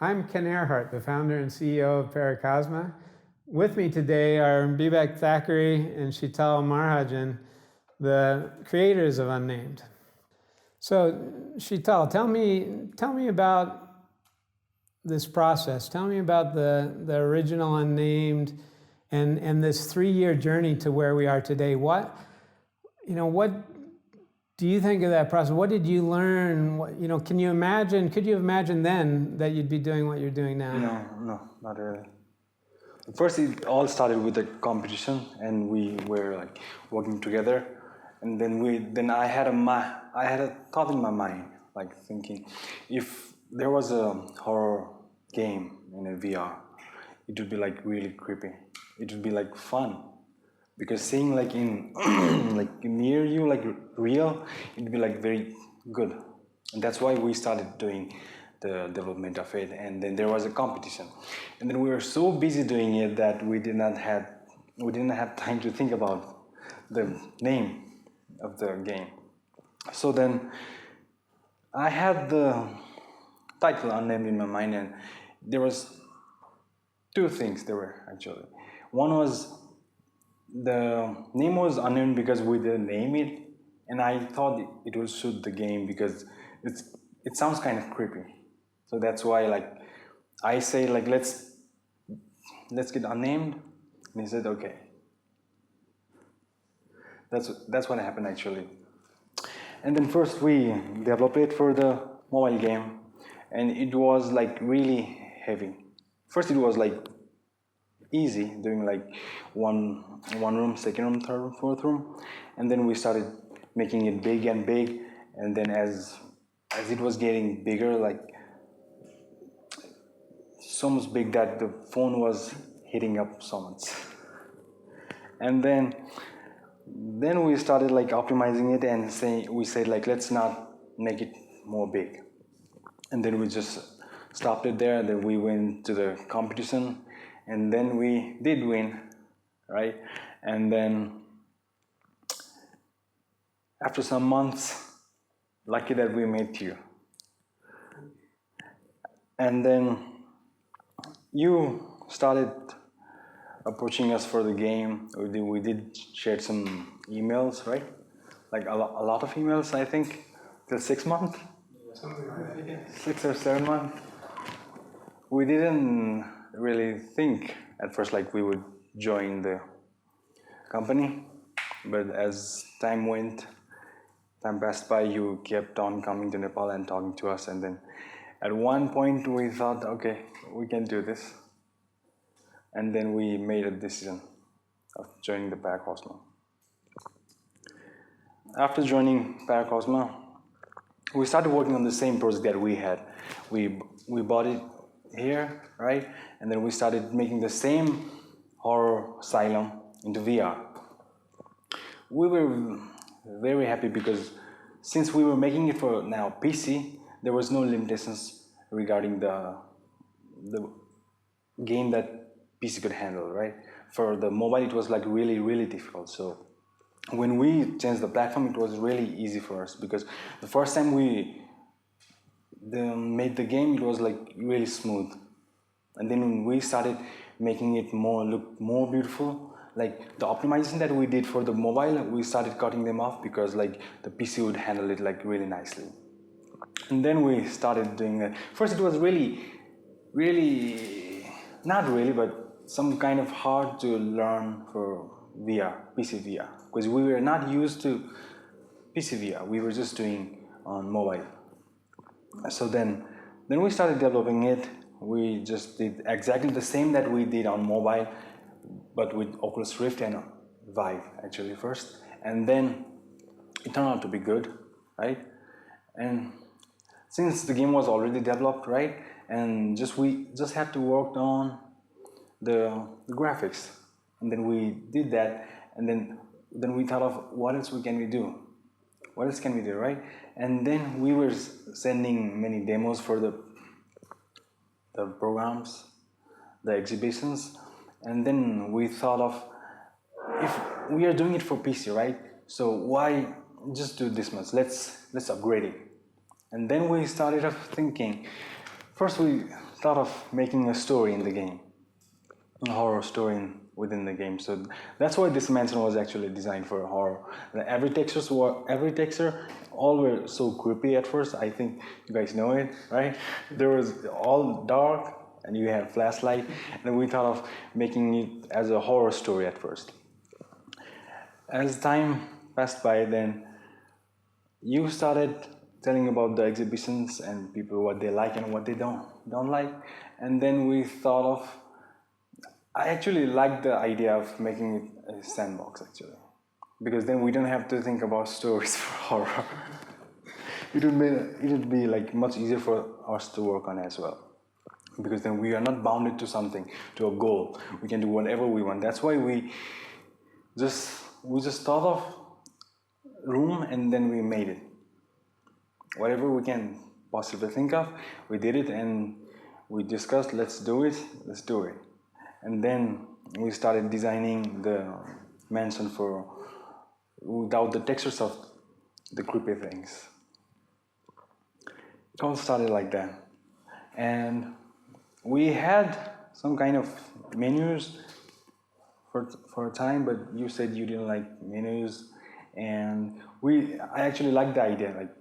I'm Ken Ehrhart, the founder and CEO of Paracosma. With me today are Bibek Thakuri and Sheetal Maharjan, the creators of Unnamed. So, Sheetal, tell me about this process. Tell me about the original Unnamed and this 3-year journey to where we are today. What do you think of that process? What did you learn? Could you imagine then that you'd be doing what you're doing now? No, not really. First, it all started with a competition, and we were like working together. And then I had a thought in my mind, like thinking, if there was a horror game in a VR, it would be like really creepy. It would be like fun. Because seeing like in like near you, like real, it'd be like very good, and that's why we started doing the development of it. And then there was a competition, and then we were so busy doing it that we didn't have time to think about the name of the game. So then I had the title Unnamed in my mind, and there was two things there were actually. One was the name was Unnamed because we didn't name it, and I thought it would suit the game because it sounds kind of creepy. So that's why like I say like let's get Unnamed, and he said okay. That's what happened actually. And then first we developed it for the mobile game, and it was like really heavy. First it was like easy, doing like one room, second room, third room, fourth room, and then we started making it big, and then as it was getting bigger, like so much big that the phone was heating up so much. And then we started like optimizing it, and we said like let's not make it more big, and then we just stopped it there. Then we went to the competition, and then we did win, right? And then after some months, lucky that we met you. And then you started approaching us for the game. We did share some emails, right? Like a lot of emails, I think, till 6 months? Something like that. 6 or 7 months. We didn't really think at first like we would join the company, but as time passed by, you kept on coming to Nepal and talking to us, and then at one point we thought, okay, we can do this, and then we made a decision of joining the Paracosma. After joining Paracosma, we started working on the same project that we had. We bought it here, right? And then we started making the same horror asylum into VR. We were very happy because since we were making it for now PC, there was no limitations regarding the game that PC could handle, right? For the mobile, it was like really, really difficult. So when we changed the platform, it was really easy for us because the first time we made the game, it was like really smooth. And then when we started making it look more beautiful, like the optimization that we did for the mobile, we started cutting them off because like the PC would handle it like really nicely. And then we started doing that. First it was really, not really, but some kind of hard to learn for VR, PC VR, because we were not used to PC VR. We were just doing on mobile. So then we started developing it. We just did exactly the same that we did on mobile, but with Oculus Rift and Vive actually first, and then it turned out to be good, right? And since the game was already developed, right, and we just had to work on the graphics, and then we did that, and then we thought of what else can we do, right? And then we were sending many demos for the programs, the exhibitions, and then we thought of, if we are doing it for PC, right? So why just do this much? Let's upgrade it. And then we started thinking. First we thought of making a story in the game, a horror story within the game. So that's why this mansion was actually designed for horror. Every texture, all were so creepy at first. I think you guys know it, right? There was all dark, and you had flashlight, and we thought of making it as a horror story at first. As time passed by, then you started telling about the exhibitions and people what they like and what they don't like, and then we thought of. I actually like the idea of making it a sandbox actually, because then we don't have to think about stories for horror. It would be like much easier for us to work on as well, because then we are not bounded to something, to a goal. We can do whatever we want. That's why we just thought of room and then we made it. Whatever we can possibly think of, we did it, and we discussed, let's do it. And then we started designing the mansion without the textures of the creepy things. It all started like that. And we had some kind of menus for a time, but you said you didn't like menus. And I actually like the idea, like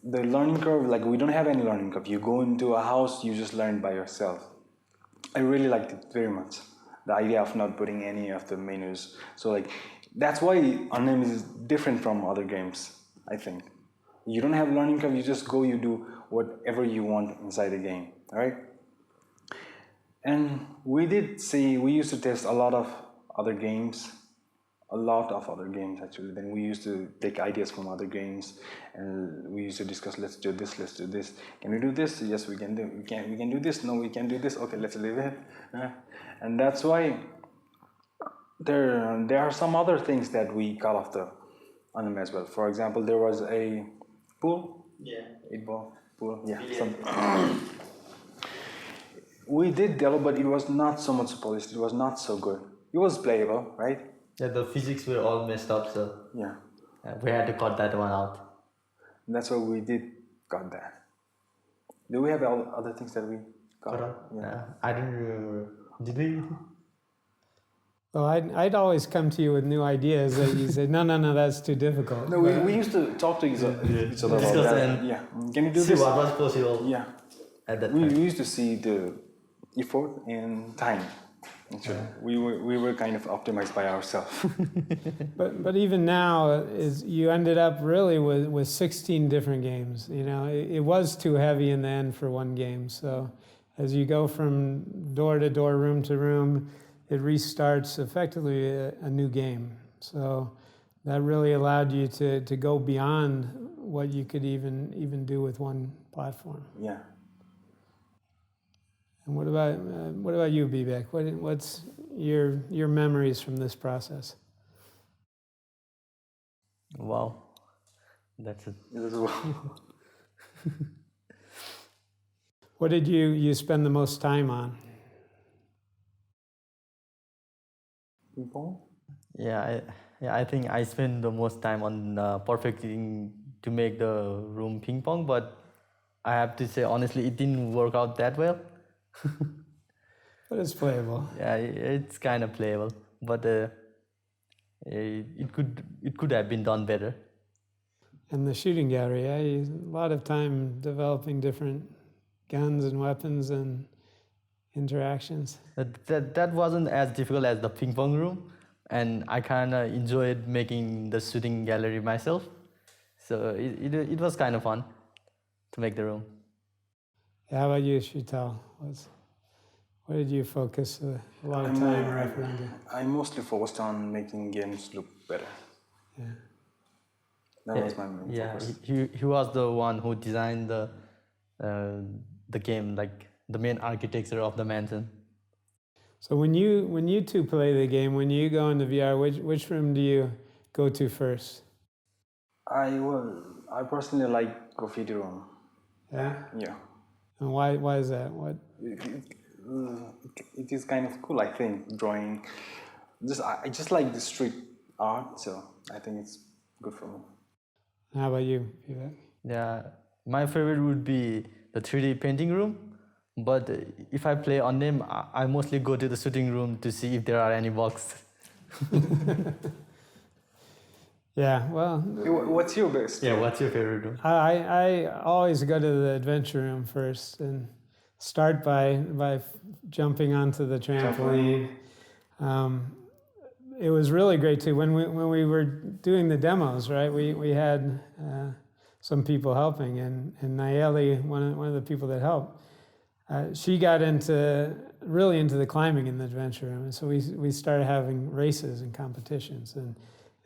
the learning curve, like we don't have any learning curve. You go into a house, you just learn by yourself. I really liked it very much, the idea of not putting any of the menus. So like, that's why Unnamed is different from other games, I think. You don't have learning curve, you just go, you do whatever you want inside the game, all right? And we used to test a lot of other games actually. Then we used to take ideas from other games, and we used to discuss, let's do this. Can we do this? Yes, we can do. We can do this. No, we can do this. Okay, let's leave it. And that's why there are some other things that we got off the Unnamed as well. For example, there was a pool. Yeah. 8-ball pool. Yeah. We did develop, but it was not so much polished. It was not so good. It was playable, right? Yeah, the physics were all messed up, so Yeah. we had to cut that one out. That's why we did got that. Do we have other things that we got? Yeah. I don't remember. Did we? Well, I'd always come to you with new ideas that you say, no, that's too difficult. No, we used to talk to each other about that. Yeah. Can you do see this? what was possible. Yeah. At that We time. used to see the effort and time. Actually, we were kind of optimized by ourselves. But even now, you ended up really with 16 different games. You know, it was too heavy in the end for one game. So as you go from door to door, room to room, it restarts effectively a new game. So that really allowed you to go beyond what you could even do with one platform. Yeah. And what about you, Bibek? What's your memories from this process? Wow, that's it. What did you spend the most time on? Ping pong? I think I spent the most time on perfecting to make the room ping pong, but I have to say honestly, it didn't work out that well. But it's playable. Yeah, it's kind of playable, but it could have been done better. And the shooting gallery, a lot of time developing different guns and weapons and interactions. That wasn't as difficult as the ping pong room, and I kind of enjoyed making the shooting gallery myself. So it was kind of fun to make the room. How about you, Sheetal? What did you focus a lot of time and effort into? I mostly focused on making games look better. Yeah. That was my main focus. He was the one who designed the game, like the main architecture of the mansion. So when you two play the game, when you go into VR, which room do you go to first? I personally like graffiti room. Yeah. Yeah. And why is that? What? It is kind of cool, I think, drawing. I just like the street art, so I think it's good for me. How about you, Vivek? Yeah, my favorite would be the 3D painting room. But if I play Unnamed, I mostly go to the shooting room to see if there are any bugs. Yeah, well, What's your best? Yeah, what's your favorite room? I always go to the adventure room first and start by jumping onto the trampoline. It was really great too when we were doing the demos, right? We had some people helping, and Nayeli, one of the people that helped, she got really into the climbing in the adventure room, and so we started having races and competitions,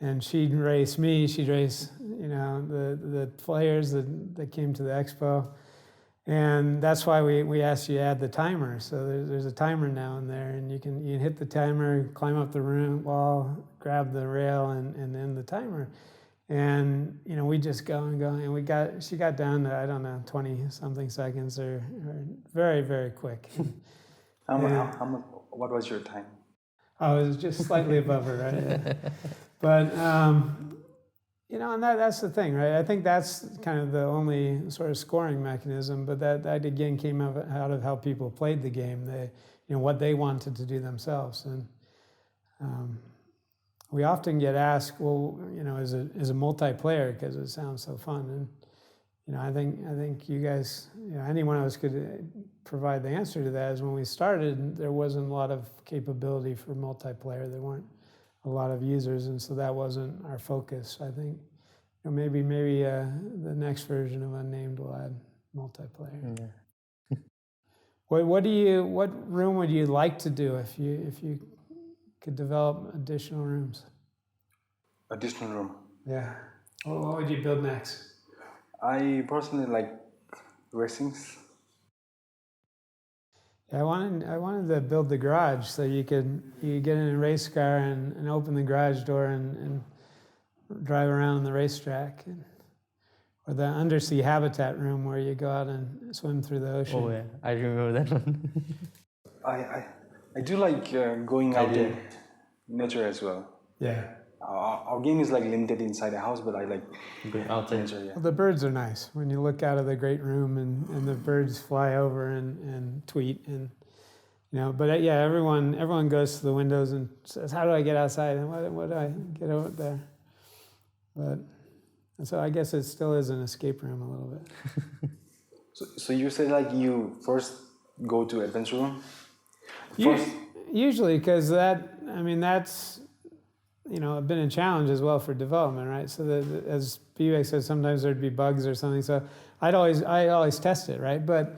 and she'd race me, she'd race the players that came to the expo, and that's why we asked you to add the timer. So there's a timer now in there, and you can hit the timer, climb up the room wall, grab the rail, and end the timer. And we just go and go, and she got down to, I don't know, 20 something seconds or very, very quick. What was your time? Oh, it was just slightly above her, right? But and that's the thing, right? I think that's kind of the only sort of scoring mechanism, but that again came out of how people played the game. What they wanted to do themselves, and we often get asked, well, is a multiplayer, because it sounds so fun, and I think you guys, any one of us could provide the answer to that. Is when we started, there wasn't a lot of capability for multiplayer. There weren't a lot of users, and so that wasn't our focus. I think maybe the next version of Unnamed will add multiplayer. Yeah. What room would you like to do if you could develop additional rooms? Additional room. Yeah. What would you build next? I personally like racings. Yeah, I wanted to build the garage so you get in a race car and open the garage door and drive around on the racetrack, or the undersea habitat room where you go out and swim through the ocean. Oh yeah, I remember that one. I do like going out in nature as well. Yeah. Our game is like limited inside a house, but I like Going outside. nature. Yeah. Well, the birds are nice when you look out of the great room and the birds fly over and tweet and But yeah, everyone goes to the windows and says, "How do I get outside? And what do I get over there?" But so I guess it still is an escape room a little bit. So you say like you first go to adventure room? Usually, because that's been a challenge as well for development, right? So that, as Bibek said, sometimes there'd be bugs or something. So I always test it, right? But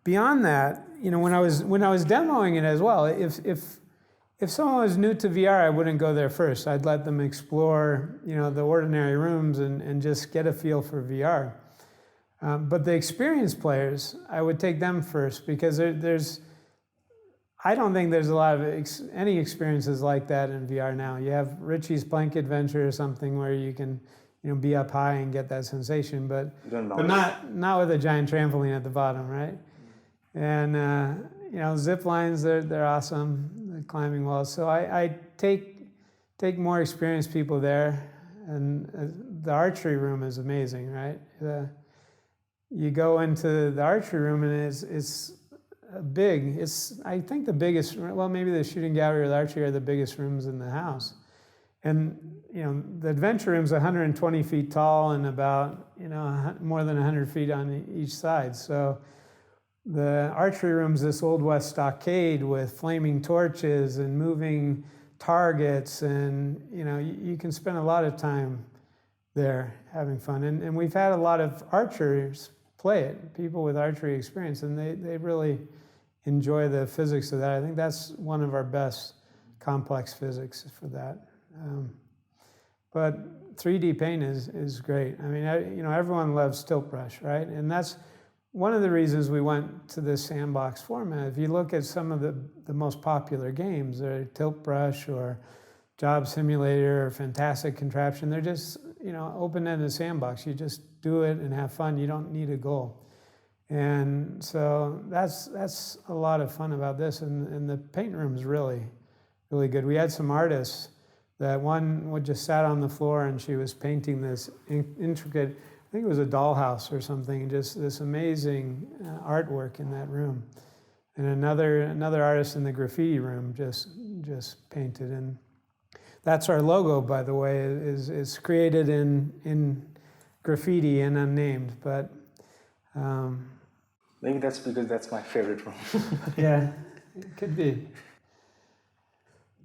beyond that, when I was demoing it as well, if someone was new to VR, I wouldn't go there first. I'd let them explore, the ordinary rooms and just get a feel for VR. But the experienced players, I would take them first, because I don't think there's a lot of any experiences like that in VR now. You have Richie's Plank Adventure or something where you can, be up high and get that sensation, but not with a giant trampoline at the bottom, right? And zip lines, they're awesome, the climbing walls. So I take more experienced people there, and the archery room is amazing, right? You go into the archery room and it's big. It's, I think, the biggest, well, maybe the shooting gallery or the archery are the biggest rooms in the house. And, the adventure room's 120 feet tall and about, more than 100 feet on each side. So the archery room's this Old West stockade with flaming torches and moving targets. And, you can spend a lot of time there having fun. And we've had a lot of archers play it, people with archery experience, and they really enjoy the physics of that. I think that's one of our best complex physics for that. But 3D paint is great. I mean, everyone loves tilt brush, right? And that's one of the reasons we went to this sandbox format. If you look at some of the most popular games, they're tilt brush or Job Simulator or Fantastic Contraption. They're just, open-ended sandbox. You just do it and have fun. You don't need a goal. And so that's a lot of fun about this. And the paint room is really, really good. We had some artists that one would just sat on the floor and she was painting this intricate, I think it was a dollhouse or something, just this amazing artwork in that room. and another artist in the graffiti room just painted. And that's our logo, by the way, is created in graffiti and unnamed. But maybe that's because that's my favorite room. yeah, it could be.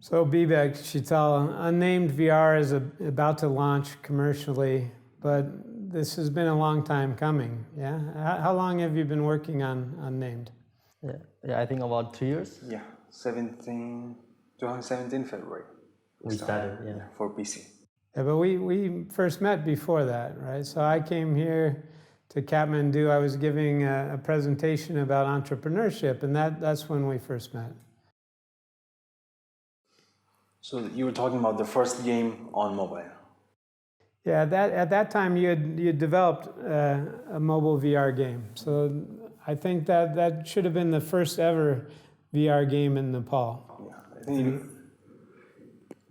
So Bibek, Sheetal, Unnamed VR is about to launch commercially, but this has been a long time coming. Yeah, how long have you been working on Unnamed? Yeah, I think about 2 years. Yeah, 2017 February. We started, yeah. For PC. Yeah, but we first met before that, right? So I came here to Kathmandu. I was giving a presentation about entrepreneurship, and that's when we first met. So you were talking about the first game on mobile. Yeah, at that time you had developed a mobile VR game. So I think that should have been the first ever VR game in Nepal. Yeah,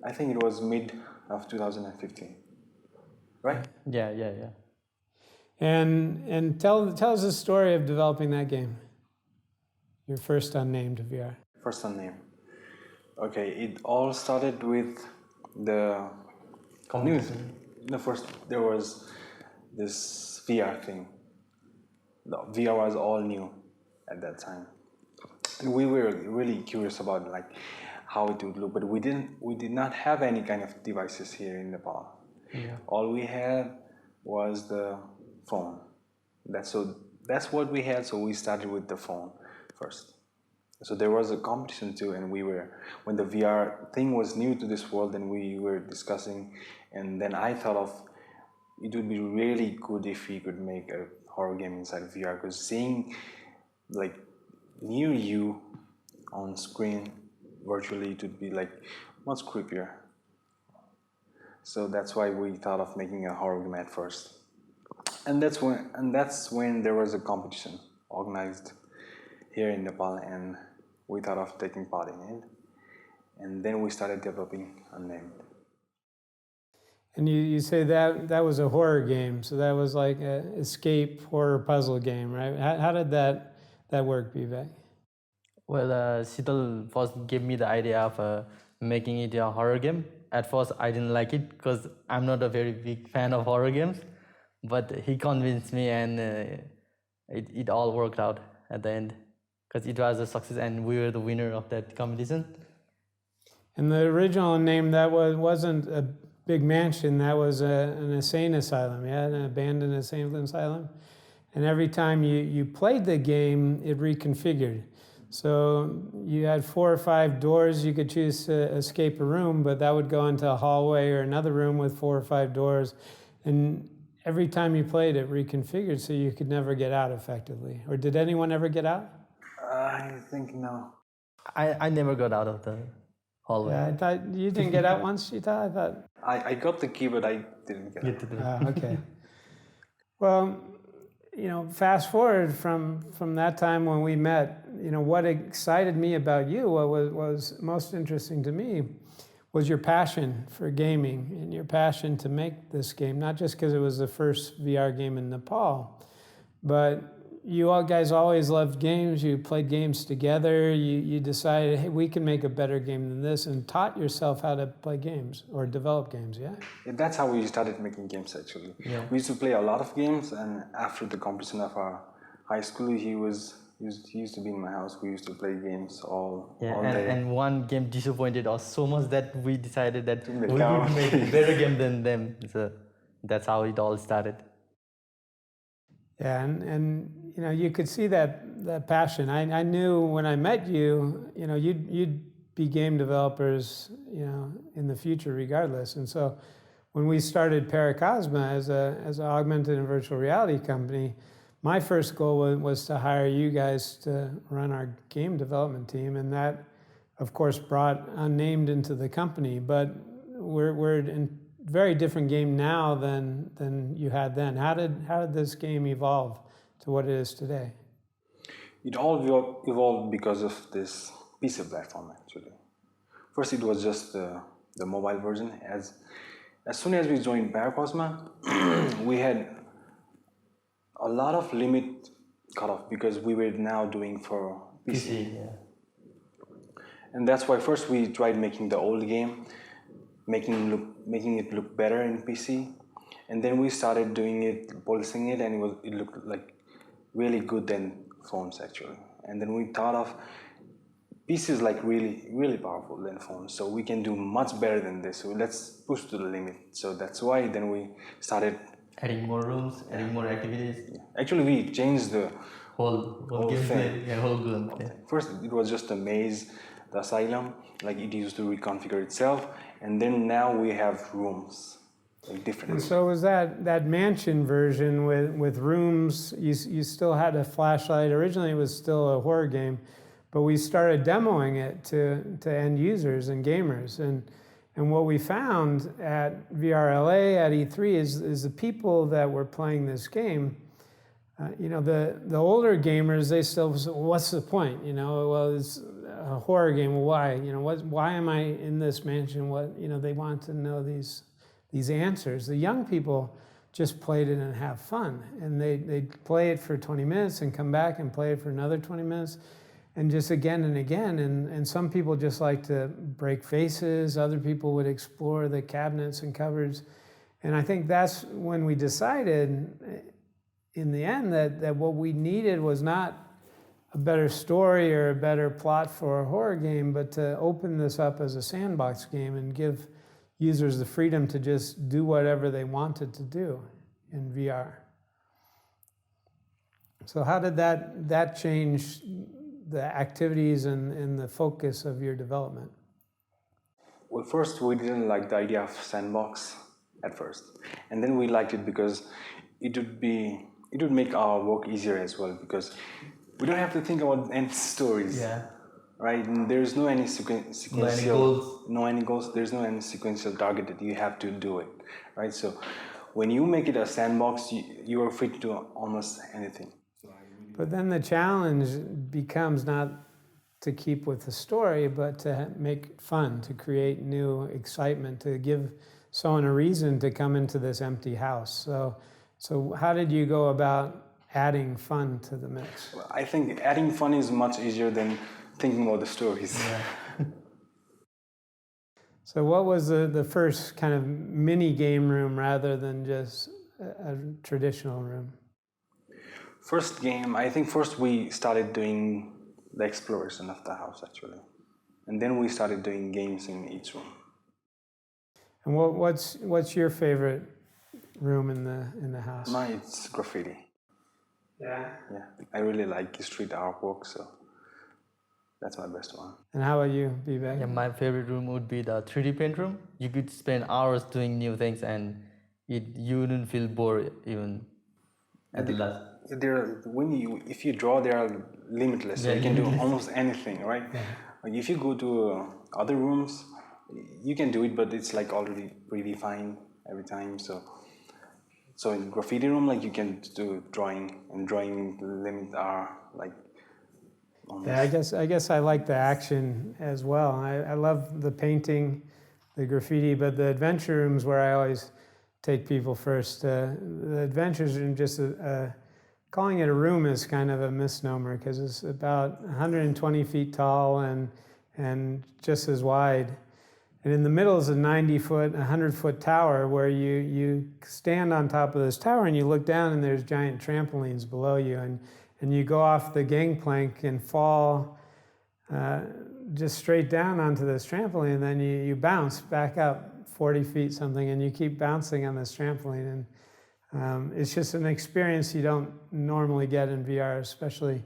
I think it was mid of 2015, right? Yeah. And tell us the story of developing that game. Your first Unnamed VR. First Unnamed. Okay, it all started with the news. First, there was this VR thing. The VR was all new at that time, and we were really curious about like how it would look. But we did not have any kind of devices here in Nepal. Yeah. All we had was the phone. That's what we had. So we started with the phone first. So there was a competition too, and when the VR thing was new to this world, and we were discussing, and then I thought of it would be really good if we could make a horror game inside VR, because seeing like near you on screen virtually, it would be like much creepier. So that's why we thought of making a horror game at first, and that's when there was a competition organized here in Nepal, and we thought of taking part in it, and then we started developing Unnamed. And you say that was a horror game, so that was like an escape horror puzzle game, right? How did that work, Bibek? Well, Sheetal first gave me the idea of making it a horror game. At first, I didn't like it because I'm not a very big fan of horror games, but he convinced me, and it all worked out at the end, because it was a success and we were the winner of that competition. And the original name, that wasn't a big mansion, that was an insane asylum, yeah, an abandoned insane asylum. And every time you played the game, it reconfigured. So you had 4 or 5 doors, you could choose to escape a room, but that would go into a hallway or another room with 4 or 5 doors. And every time you played, it reconfigured, so you could never get out effectively. Or did anyone ever get out? I think no. I never got out of the hallway. Yeah, I thought you didn't get out once, Sheetal? I thought. I got the key, but I didn't get it. Okay. Well, fast forward from that time when we met, what excited me about you, what was most interesting to me, was your passion for gaming and your passion to make this game, not just because it was the first VR game in Nepal, but you all guys always loved games. You played games together. You decided, hey, we can make a better game than this, and taught yourself how to play games or develop games, yeah? That's how we started making games, actually. Yeah. We used to play a lot of games, and after the competition of our high school, he used to be in my house. We used to play games all day. And one game disappointed us so much that we decided that we would count. make a better game than them. So that's how it all started. Yeah, and you could see that passion. I knew when I met you, you'd be game developers, in the future regardless. And so when we started Paracosma as an augmented and virtual reality company, my first goal was to hire you guys to run our game development team, and that, of course, brought Unnamed into the company. But we're in very different game now than you had then. How did this game evolve to what it is today? It all evolved because of this PC platform, actually. First, it was just the mobile version. As soon as we joined Paracosma, we had a lot of limit cut off because we were now doing for PC, yeah. And that's why first we tried making the old game, making it look better in PC, and then we started doing it, polishing it, and it looked like really good than phones actually. And then we thought of PC is like really powerful than phones, so we can do much better than this. So let's push to the limit. So that's why then we started Adding more rooms, adding more activities. Actually, we changed the Whole Whole thing. gameplay, yeah, whole gameplay. First, it was just a maze, the asylum, like it used to reconfigure itself, and then now we have rooms, like different. And so was that mansion version with rooms, you still had a flashlight. Originally it was still a horror game, but we started demoing it to end users and gamers. And what we found at VRLA, at E3, is the people that were playing this game, the older gamers, they still say, well, what's the point? Well, it's a horror game. Well, why? Why am I in this mansion? They want to know these answers. The young people just played it and have fun. And they'd play it for 20 minutes and come back and play it for another 20 minutes. And just again and again, and some people just like to break faces, other people would explore the cabinets and cupboards. And I think that's when we decided in the end that what we needed was not a better story or a better plot for a horror game, but to open this up as a sandbox game and give users the freedom to just do whatever they wanted to do in VR. So how did that change the activities and the focus of your development? Well, first we didn't like the idea of sandbox at first, and then we liked it because it would make our work easier as well, because we don't have to think about any stories. Yeah. Right? And there's no any sequential, No any goals. There's no any sequential target that you have to do it, right? So when you make it a sandbox, you are free to do almost anything. But then the challenge becomes not to keep with the story, but to make fun, to create new excitement, to give someone a reason to come into this empty house. So how did you go about adding fun to the mix? Well, I think adding fun is much easier than thinking about the stories. Yeah. So what was the first kind of mini game room rather than just a traditional room? First game, I think first we started doing the exploration of the house actually. And then we started doing games in each room. And what's your favorite room in the house? Mine, it's graffiti. Yeah. Yeah, I really like street artwork, so that's my best one. And how about you, Bibek? Yeah, my favorite room would be the 3D paint room. You could spend hours doing new things and you wouldn't feel bored even at the last. If you draw, they are limitless. So you can do almost anything, right? Yeah. Like if you go to other rooms, you can do it, but it's like already predefined every time. So in graffiti room, like you can do drawing, and drawing limits are like. Almost. Yeah, I guess I like the action as well. I love the painting, the graffiti, but the adventure rooms where I always take people first. The adventures room, just calling it a room is kind of a misnomer because it's about 120 feet tall and just as wide. And in the middle is a 90-foot, 100-foot tower where you stand on top of this tower and you look down and there's giant trampolines below you. And you go off the gangplank and fall just straight down onto this trampoline, and then you bounce back up 40 feet something, and you keep bouncing on this trampoline. And it's just an experience you don't normally get in VR, especially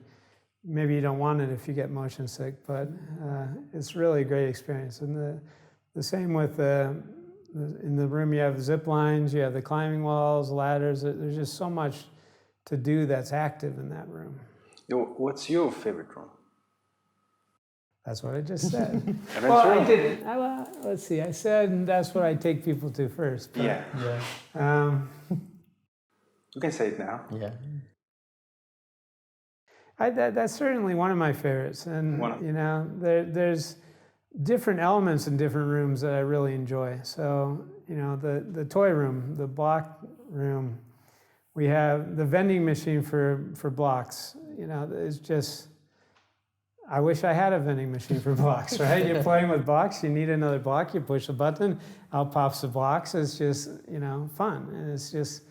maybe you don't want it if you get motion sick, but it's really a great experience. And the same with in the room, you have zip lines, you have the climbing walls, ladders. There's just so much to do that's active in that room. What's your favorite room? That's what I just said. Well, I didn't. Let's see. I said that's what I take people to first. But, Yeah. You can say it now. Yeah. That's certainly one of my favorites, and there's different elements in different rooms that I really enjoy. So the toy room, the block room, we have the vending machine for blocks. It's just I wish I had a vending machine for blocks, right? You're playing with blocks, you need another block, you push a button, out pops the blocks. It's just, fun. And it's just,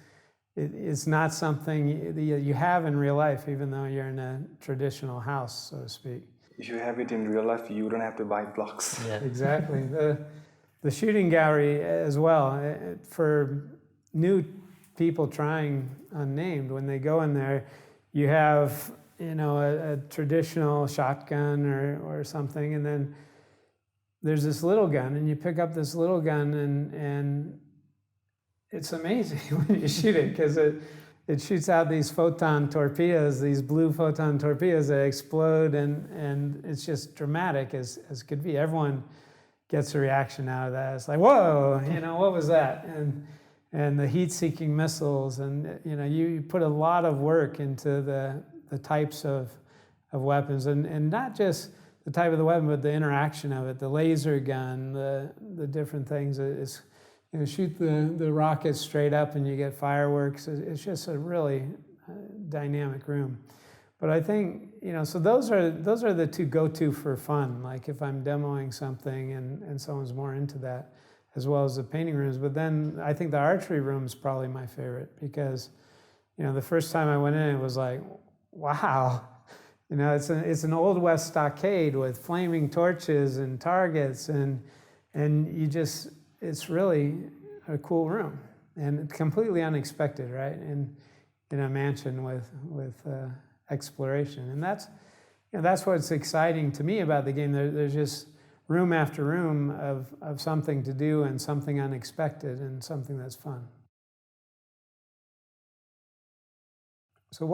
it's not something you have in real life, even though you're in a traditional house, so to speak. If you have it in real life, you don't have to buy blocks. Yeah. Exactly. The shooting gallery as well, for new people trying Unnamed, when they go in there, you have a traditional shotgun or something, and then there's this little gun, and you pick up this little gun, and it's amazing when you shoot it, because it shoots out these photon torpedoes, these blue photon torpedoes that explode, and it's just dramatic as could be. Everyone gets a reaction out of that. It's like, whoa, what was that? And the heat-seeking missiles, and you put a lot of work into the types of weapons, and not just the type of the weapon, but the interaction of it, the laser gun, the different things. It's shoot the rockets straight up and you get fireworks. It's just a really dynamic room. But I think, so those are the two go-to for fun, like if I'm demoing something and someone's more into that, as well as the painting rooms. But then I think the archery room is probably my favorite, because the first time I went in, it was like, wow, it's an Old West stockade with flaming torches and targets, and it's really a cool room and completely unexpected, right? And in a mansion with exploration, and that's what's exciting to me about the game. There's just room after room of something to do, and something unexpected, and something that's fun. So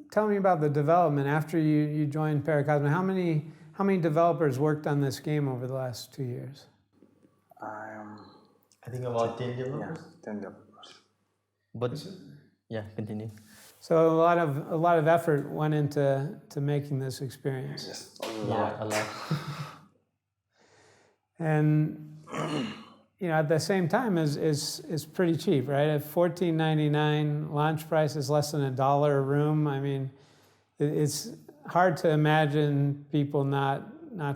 tell me about the development after you joined Paracosma. How many developers worked on this game over the last 2 years? I think about 10 developers. Yeah, 10 developers. But yeah, continue. So a lot of effort went into making this experience. Yes, a lot. Yeah, a lot. And at the same time is pretty cheap, right? At $14.99, launch price is less than $1 a room. I mean, it's hard to imagine people not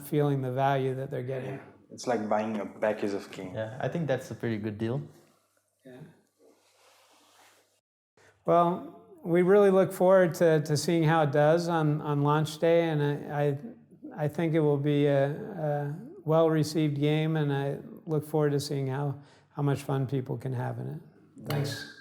feeling the value that they're getting. It's like buying a package of game. Yeah, I think that's a pretty good deal. Yeah. Well, we really look forward to seeing how it does on launch day, and I think it will be a well-received game, and I look forward to seeing how much fun people can have in it. Thanks.